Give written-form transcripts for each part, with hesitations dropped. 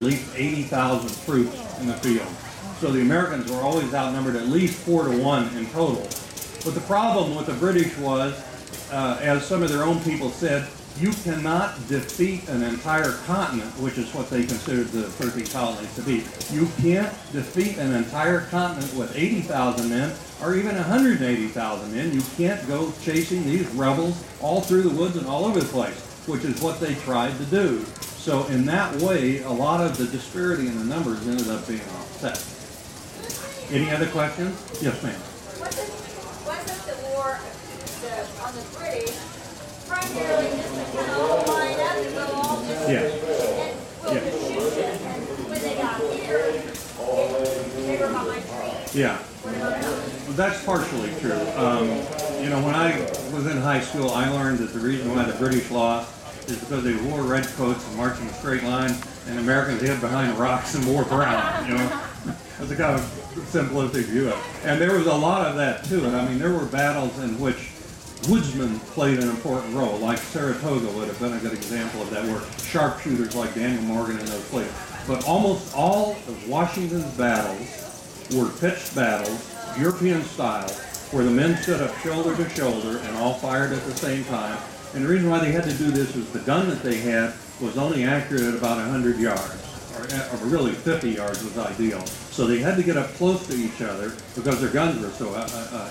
least 80,000 troops in the field. So the Americans were always outnumbered at least 4 to 1 in total. But the problem with the British was, as some of their own people said, you cannot defeat an entire continent, which is what they considered the 13 colonies to be. You can't defeat an entire continent with 80,000 men or even 180,000 men. You can't go chasing these rebels all through the woods and all over the place, which is what they tried to do. So in that way, a lot of the disparity in the numbers ended up being offset. Any other questions? Yes, ma'am. Wasn't the war on the British primarily just to kind of all line up and go all this and shoot them? And when they got here, they were behind trees. Yeah. Well, that's partially true. You know, when I was in high school, I learned that the reason why the British lost is because they wore red coats and marched in a straight line, and Americans hid behind rocks and wore brown, you know. That's a kind of simplistic view of it. And there was a lot of that too. And I mean, there were battles in which woodsmen played an important role, like Saratoga would have been a good example of that, where sharpshooters like Daniel Morgan and those played. But almost all of Washington's battles were pitched battles, European style, where the men stood up shoulder to shoulder and all fired at the same time. And the reason why they had to do this was the gun that they had was only accurate at about 100 yards, or really 50 yards was ideal. So they had to get up close to each other because their guns were so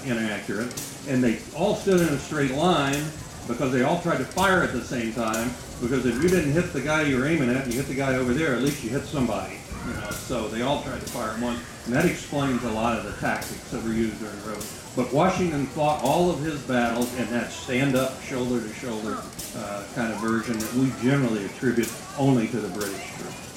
inaccurate. And they all stood in a straight line because they all tried to fire at the same time, because if you didn't hit the guy you were aiming at, you hit the guy over there, at least you hit somebody. You know, so they all tried to fire at once. And that explains a lot of the tactics that were used during the road. But Washington fought all of his battles in that stand-up, shoulder-to-shoulder kind of version that we generally attribute only to the British troops.